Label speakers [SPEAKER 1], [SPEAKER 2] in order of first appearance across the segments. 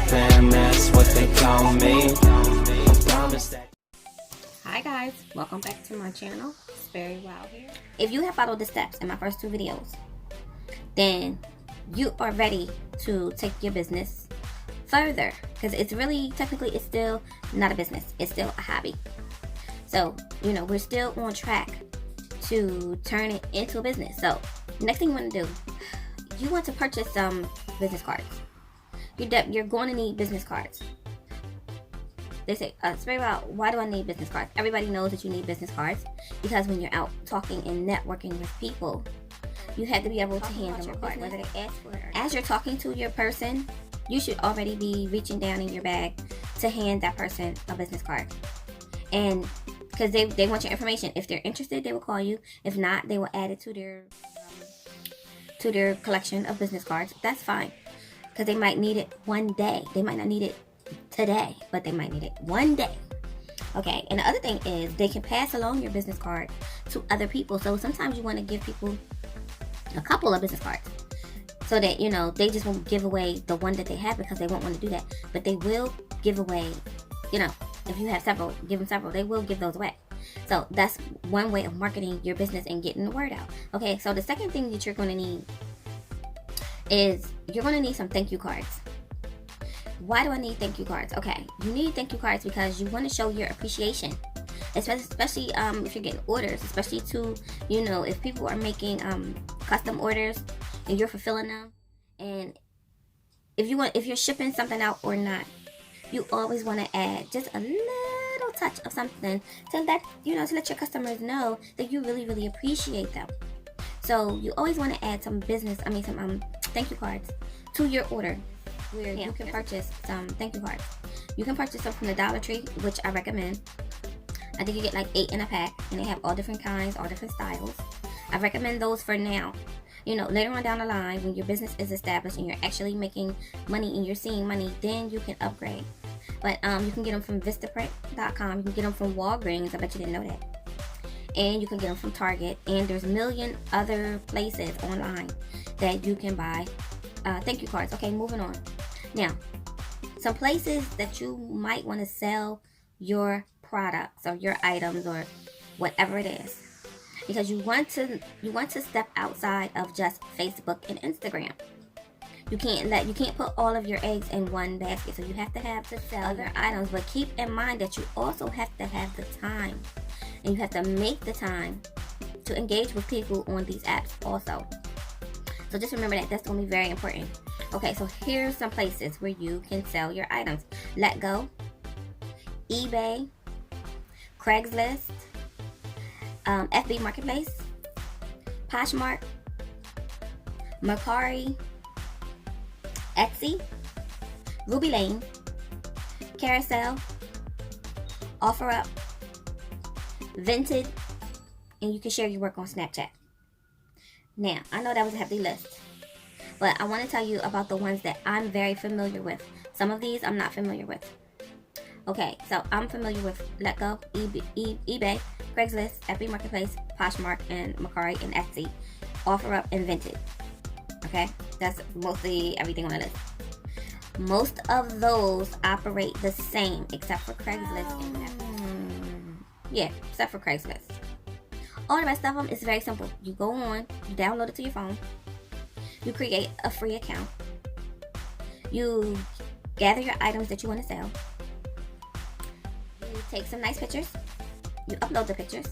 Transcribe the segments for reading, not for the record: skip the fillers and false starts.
[SPEAKER 1] fam, that's what they call me.
[SPEAKER 2] Hi guys, welcome back to my channel. It's very wild here. If you have followed the steps in my first two videos, then you are ready to take your business further, because it's really, technically, it's still not a business. It's still a hobby. So, you know, we're still on track to turn it into a business. So, next thing you want to do, you want to purchase some business cards. You're going to need business cards. They say, it's very well, why do I need business cards? Everybody knows that you need business cards because when you're out talking and networking with people, you have to be able to hand them a card, whether they ask for it. As you're talking to your person, you should already be reaching down in your bag to hand that person a business card. And because they want your information. If they're interested, they will call you. If not, they will add it to their collection of business cards. That's fine, because they might need it one day. They might not need it today, but they might need it one day. Okay, and the other thing is they can pass along your business card to other people. So sometimes you want to give people a couple of business cards so that, you know, they just won't give away the one that they have because they won't want to do that. But they will give away, you know, if you have several, give them several. They will give those away. So that's one way of marketing your business and getting the word out. Okay, so the second thing that you're going to need is you're going to need some thank you cards. Why do I need thank you cards? Okay, you need thank you cards because you want to show your appreciation, especially if you're getting orders, especially to, you know, if people are making custom orders and you're fulfilling them, and if you're shipping something out or not, you always want to add just a little touch of something to let your customers know that you really, really appreciate them. So you always want to add some some thank you cards to your order, where you can purchase some thank you cards. You can purchase them from the Dollar Tree, which I recommend. I think you get like 8 in a pack, and they have all different kinds, all different styles. I recommend those for now. You know, later on down the line, when your business is established and you're actually making money and you're seeing money, then you can upgrade. But you can get them from Vistaprint.com. You can get them from Walgreens. I bet you didn't know that. And you can get them from Target. And there's a million other places online that you can buy thank you cards. Okay, moving on. Now, some places that you might want to sell your products or your items or whatever it is, because you want to step outside of just Facebook and Instagram. You can't put all of your eggs in one basket, so you have to have to sell your items. But keep in mind that you also have to have the time, and you have to make the time to engage with people on these apps also. So just remember that. That's going to be very important. Okay, so here's some places where you can sell your items: Letgo, eBay, Craigslist, FB Marketplace, Poshmark, Mercari, Etsy, Ruby Lane, Carousel, OfferUp, Vinted, and you can share your work on Snapchat. Now, I know that was a hefty list, but I want to tell you about the ones that I'm very familiar with. Some of these I'm not familiar with. Okay, so I'm familiar with Letgo, eBay, Craigslist, FB Marketplace, Poshmark, and Mercari, and Etsy, OfferUp, and Vinted. Okay, that's mostly everything on the list. Most of those operate the same, except for Craigslist. Except for Craigslist. All the rest of them is very simple. You go on, you download it to your phone, you create a free account, you gather your items that you want to sell, you take some nice pictures, you upload the pictures,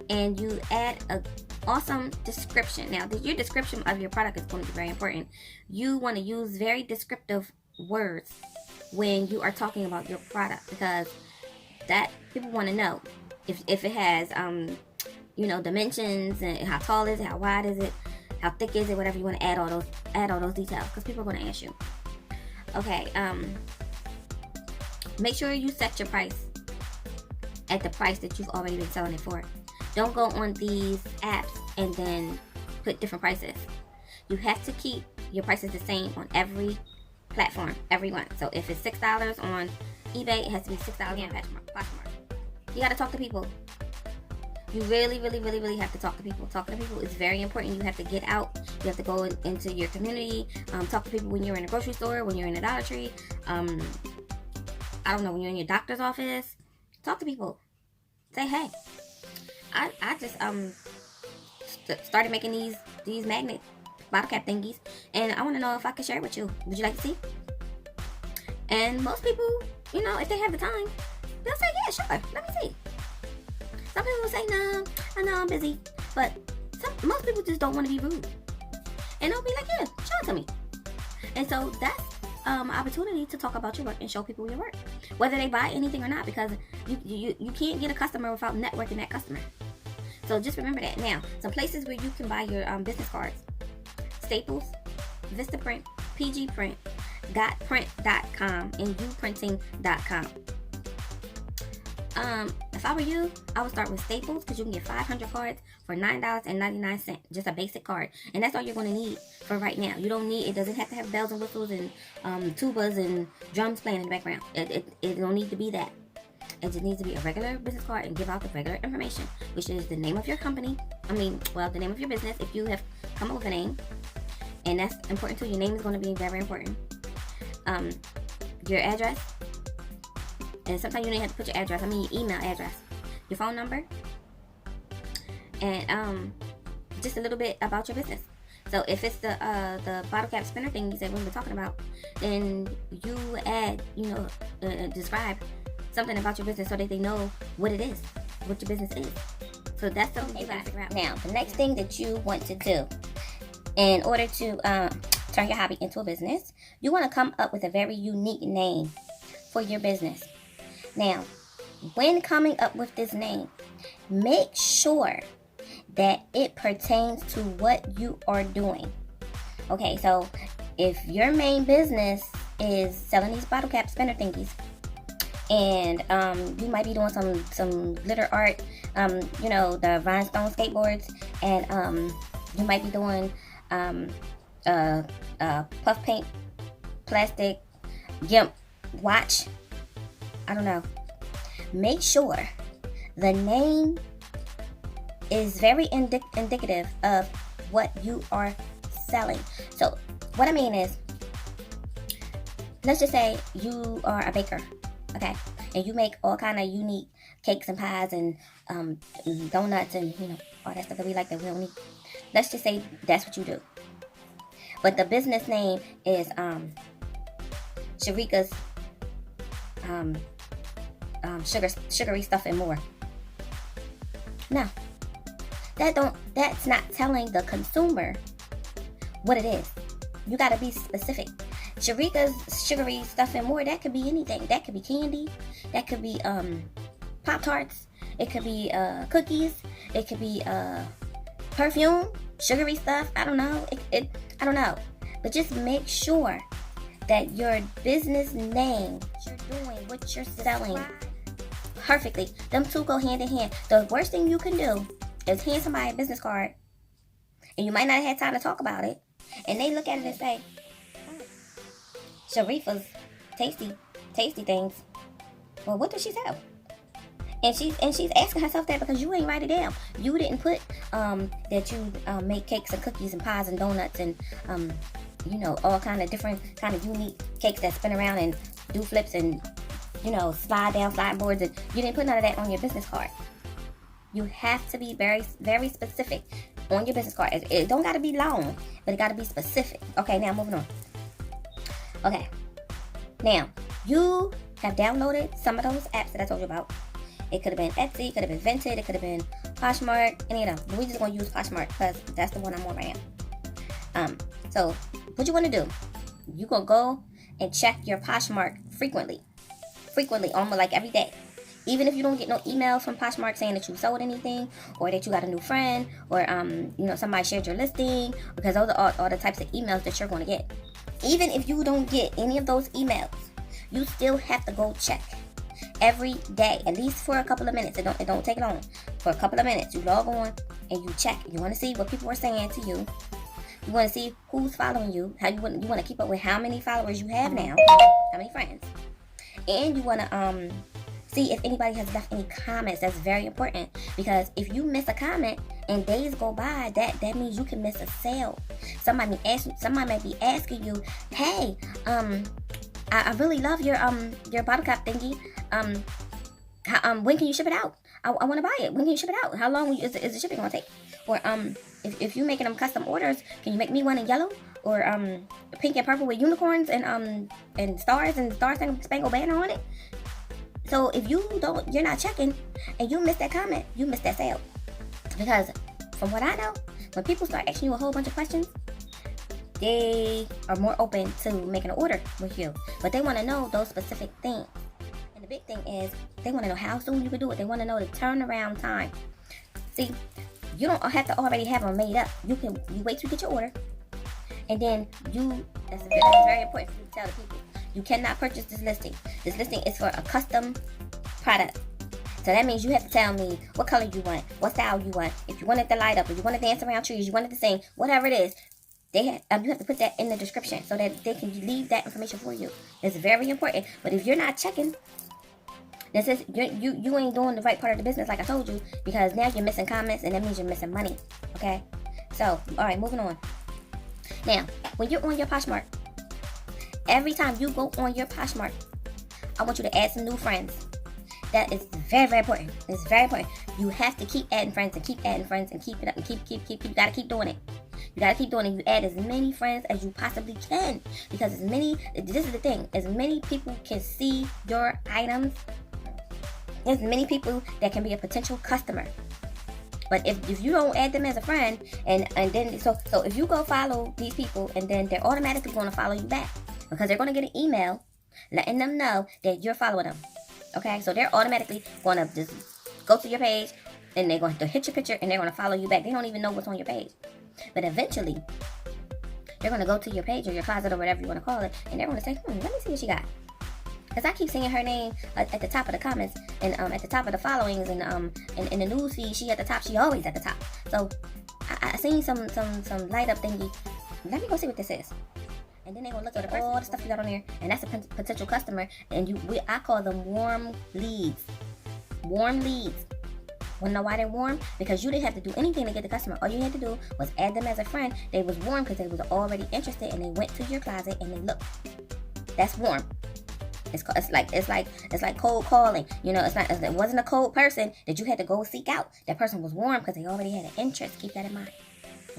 [SPEAKER 2] and you add an awesome description. Now, your description of your product is going to be very important. You want to use very descriptive words when you are talking about your product, because that people want to know if it has dimensions, and how tall is it, how wide is it, how thick is it, whatever. You want to add all those details, because people are going to ask you. Okay, make sure you set your price at the price that you've already been selling it for. Don't go on these apps and then put different prices. You have to keep your prices the same on every platform, every one. So if it's $6 on eBay, it has to be $6 on Poshmark. You got to talk to people. You really, really, really, really have to talk to people. Talking to people is very important. You have to get out. You have to go into your community. Talk to people when you're in a grocery store, when you're in a Dollar Tree. I don't know, when you're in your doctor's office. Talk to people. Say, hey, I just started making these magnet bottle cap thingies, and I want to know if I can share it with you. Would you like to see? And most people, you know, if they have the time, they'll say, yeah, sure, let me see. Some people will say, no, I know I'm busy. But most people just don't want to be rude. And they'll be like, yeah, show it to me. And so that's an opportunity to talk about your work and show people your work. Whether they buy anything or not, because you can't get a customer without networking that customer. So just remember that. Now, some places where you can buy your business cards. Staples, Vistaprint, PG Print, GotPrint.com, and UPrinting.com. If I were you, I would start with Staples, because you can get 500 cards for $9.99, just a basic card, and that's all you're going to need for right now. You don't need, it doesn't have to have bells and whistles and tubas and drums playing in the background. It don't need to be that. It just needs to be a regular business card and give out the regular information, which is the name of your company. The name of your business, if you have come up with a name, and that's important too. Your name is going to be very important. Your address. And sometimes you don't have to put your address. I mean your email address, your phone number, and just a little bit about your business. So if it's the bottle cap spinner things that we were talking about, then you add, describe something about your business so that they know what it is, what your business is. So that's something you gotta figure out. Now, the next thing that you want to do in order to turn your hobby into a business, you want to come up with a very unique name for your business. Now, when coming up with this name, make sure that it pertains to what you are doing. Okay, so if your main business is selling these bottle cap spinner thingies, and you might be doing some glitter art, the rhinestone skateboards, and you might be doing puff paint, plastic, GIMP watch. I don't know. Make sure the name is very indicative of what you are selling. So what I mean is, let's just say you are a baker, okay, and you make all kind of unique cakes and pies and donuts and all that stuff that we like that we don't need. Let's just say that's what you do. But the business name is Sharika's sugary stuff and more. No, that's not telling the consumer what it is. You gotta be specific. Sharika's sugary stuff and more, that could be anything. That could be candy, that could be Pop-Tarts, it could be cookies, it could be perfume, sugary stuff. I don't know. I don't know. But just make sure that your business name, what you're doing, what you're selling, perfectly. Them two go hand in hand. The worst thing you can do is hand somebody a business card, and you might not have time to talk about it, and they look at it and say, Sharifa's tasty things. Well, what does she sell? And she's asking herself that because you ain't write it down. You didn't put that you make cakes and cookies and pies and donuts and all kind of different kind of unique cakes that spin around and do flips and slide down slide boards, and you didn't put none of that on your business card. You have to be very, very specific on your business card. It don't got to be long, but it got to be specific. Okay, now moving on. Okay, now you have downloaded some of those apps that I told you about. It could have been Etsy, it could have been Vinted, it could have been Poshmark, any of them. But we just gonna use Poshmark because that's the one I'm on right now. So what you want to do? You gonna go and check your Poshmark frequently, almost like every day. Even if you don't get no emails from Poshmark saying that you sold anything, or that you got a new friend, or somebody shared your listing, because those are all the types of emails that you're going to get. Even if you don't get any of those emails, you still have to go check every day, at least for a couple of minutes. It don't take long. For a couple of minutes, you log on and you check. You want to see what people are saying to you. You want to see who's following you. You want to keep up with how many followers you have now, how many friends, and you want to see if anybody has left any comments. That's very important, because if you miss a comment and days go by, that means you can miss a sale. Somebody might be asking you, hey, I really love your bottle cap thingy. When can you ship it out? I want to buy it. When can you ship it out? How long is the shipping gonna take? Or if you're making them custom orders, can you make me one in yellow or pink and purple with unicorns and stars and spangled banner on it? So if you're not checking and you miss that comment, you miss that sale. Because from what I know, when people start asking you a whole bunch of questions, they are more open to making an order with you. But they want to know those specific things. And the big thing is they want to know how soon you can do it. They want to know the turnaround time. See, you don't have to already have them made up. You wait to get your order, and then that's very important for you to tell the people. You cannot purchase this listing. This listing is for a custom product. So that means you have to tell me what color you want, what style you want. If you want it to light up, if you want to dance around trees, you want it to sing, whatever it is, you have to put that in the description so that they can leave that information for you. It's very important. But if you're not checking, this is you ain't doing the right part of the business, like I told you, because now you're missing comments, and that means you're missing money. Okay? So, all right, moving on. Now, when you're on your Poshmark, every time you go on your Poshmark, I want you to add some new friends. That is very, very important. It's very important. You have to keep adding friends and keep adding friends and keep it up and keep. You gotta keep doing it. You gotta keep doing it. You add as many friends as you possibly can, because this is the thing, as many people can see your items, there's many people that can be a potential customer. But if you don't add them as a friend, and then so if you go follow these people, and then they're automatically going to follow you back, because they're going to get an email letting them know that you're following them. Okay, so they're automatically going to just go to your page, and they're going to hit your picture, and they're going to follow you back. They don't even know what's on your page. But eventually, they're going to go to your page or your closet or whatever you want to call it, and they're going to say, let me see what she got. Because I keep seeing her name at the top of the comments, and at the top of the followings, and in the news feed, she at the top. She always at the top. So I seen some light up thingy. Let me go see what this is. And then they're gonna look at all the stuff you got on there, and that's a potential customer. And I call them warm leads. Warm leads. Wanna know why they're warm? Because you didn't have to do anything to get the customer. All you had to do was add them as a friend. They was warm because they was already interested, and they went to your closet and they looked. That's warm. It's like cold calling. You know, it wasn't a cold person that you had to go seek out. That person was warm because they already had an interest. Keep that in mind.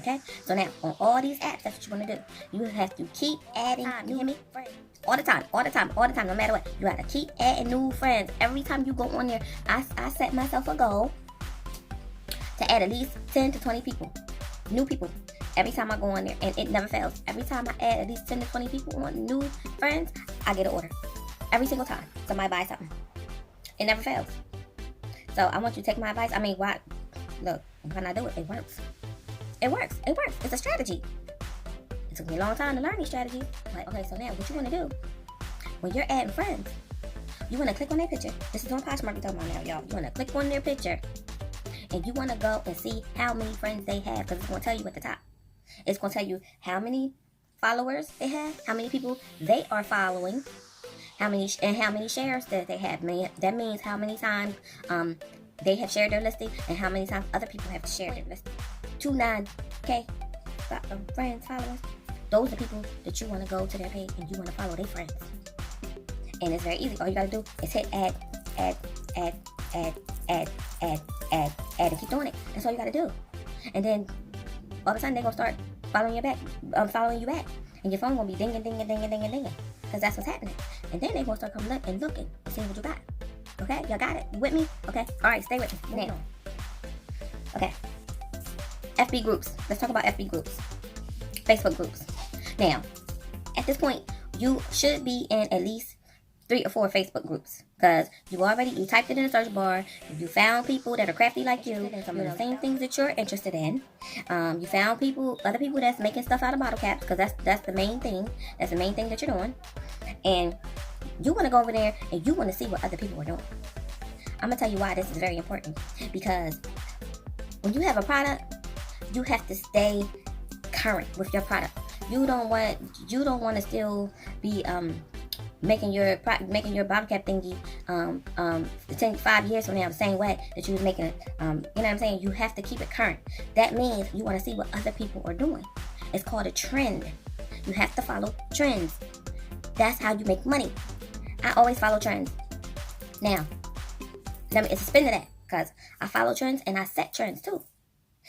[SPEAKER 2] Okay? So now, on all these apps, that's what you want to do. You have to keep adding new friends. All the time, no matter what. You have to keep adding new friends. Every time you go on there, I set myself a goal to add at least 10 to 20 people. New people. Every time I go on there, and it never fails. Every time I add at least 10 to 20 people on, new friends, I get an order. Every single time somebody buys something. It never fails. So I want you to take my advice. I mean, why? Look, when I do it, it works. It works. It's a strategy. It took me a long time to learn these strategies. But okay, so now what you want to do, when you're adding friends, you want to click on their picture. This is on Poshmark we're talking about now, y'all. You want to click on their picture, and you want to go and see how many friends they have, because it's going to tell you at the top. It's going to tell you how many followers they have, how many people they are following, how many shares that they have. That means how many times they have shared their listing, and how many times other people have shared their listing. 29K friends, followers. Those are people that you want to go to their page and you want to follow their friends. And it's very easy. All you gotta do is hit add, and keep doing it. That's all you gotta do. And then all of a sudden they're gonna start following you back, and your phone gonna be dinging, because that's what's happening. And then they're gonna start coming and looking and seeing what you got. Okay, y'all got it? You with me? Okay, all right, stay with me. Now, okay, FB groups. Let's talk about FB groups, Facebook groups. Now, at this point, you should be in at least 3 or 4 Facebook groups, because you typed it in the search bar. You found people that are crafty like you, doing the same things that you're interested in. You found other people that's making stuff out of bottle caps, because that's the main thing. That's the main thing that you're doing. And you want to go over there and you want to see what other people are doing. I'm gonna tell you why this is very important, because when you have a product, you have to stay current with your product. You don't want to still be making your bottle cap thingy 5 years from now the same way that you was making it. You know what I'm saying? You have to keep it current. That means you want to see what other people are doing. It's called a trend. You have to follow trends. That's how you make money. I always follow trends. Now, it's a spin to that, because I follow trends and I set trends too.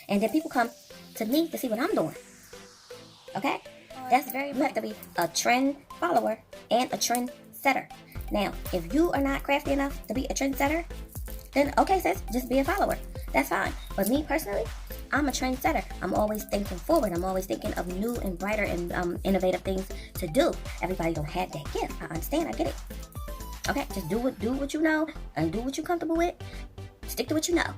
[SPEAKER 2] And then people come to me to see what I'm doing. Okay? You have to be a trend follower and a trend setter. Now, if you are not crafty enough to be a trend setter, then okay, sis, just be a follower. That's fine. But me personally, I'm a trend setter. I'm always thinking forward. I'm always thinking of new and brighter and innovative things to do. Everybody don't have that gift. I understand. I get it. Okay, just do what you know and do what you're comfortable with. Stick to what you know.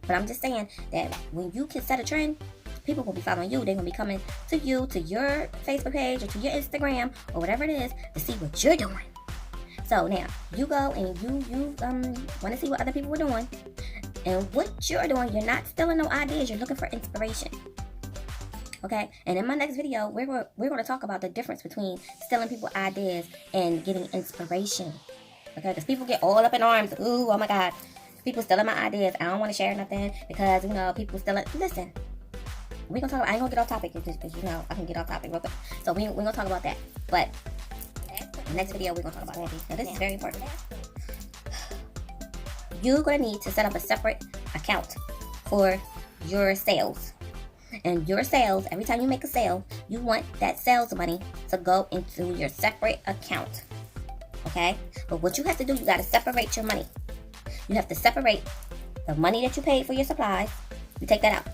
[SPEAKER 2] But I'm just saying that when you can set a trend, people will be following you. They're going to be coming to you, to your Facebook page or to your Instagram or whatever it is to see what you're doing. So now you go and you want to see what other people are doing. And what you're doing, you're not stealing no ideas. You're looking for inspiration. Okay? And in my next video, we're going to talk about the difference between stealing people's ideas and getting inspiration. Okay? Because people get all up in arms. Ooh, oh my God. People stealing my ideas. I don't want to share nothing because, people stealing. Listen. We're going to talk about, I ain't going to get off topic because, I can get off topic real quick. So we're going to talk about that. But next video, we're going to talk about that. Now, this is very important. You're going to need to set up a separate account for your sales. And your sales, every time you make a sale, you want that sales money to go into your separate account. Okay? But what you have to do, you got to separate your money. You have to separate the money that you paid for your supplies. You take that out.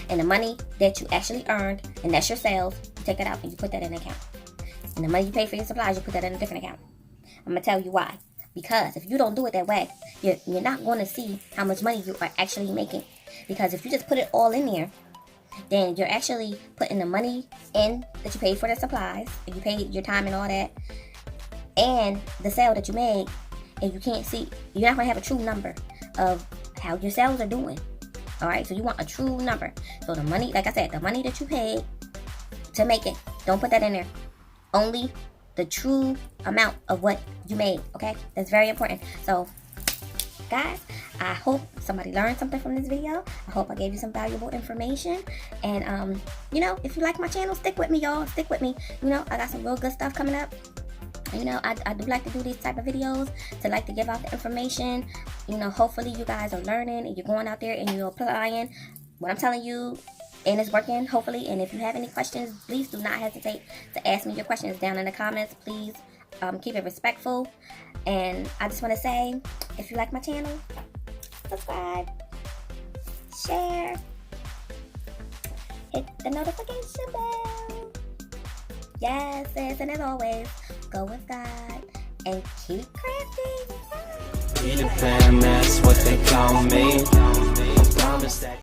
[SPEAKER 2] And the money that you actually earned, and that's your sales, you take that out and you put that in an account. And the money you pay for your supplies, you put that in a different account. I'm going to tell you why. Because if you don't do it that way, you're not going to see how much money you are actually making. Because if you just put it all in there, then you're actually putting the money in that you paid for the supplies, and you paid your time and all that, and the sale that you made, and you can't see, you're not going to have a true number of how your sales are doing. Alright, so you want a true number. So the money, like I said, the money that you paid to make it, don't put that in there. Only the true amount of what you made, okay? That's very important. So, guys, I hope somebody learned something from this video. I hope I gave you some valuable information. And, if you like my channel, stick with me, y'all. Stick with me. I got some real good stuff coming up. I do like to do these type of videos to give out the information. Hopefully you guys are learning and you're going out there and you're applying what I'm telling you, and it's working, hopefully. And if you have any questions, please do not hesitate to ask me your questions down in the comments. Please keep it respectful. And I just want to say, if you like my channel, subscribe, share, hit the notification bell. Yes, and as always, go with God and keep crafting.
[SPEAKER 1] Peter Pan, that's what they call me. I promise that.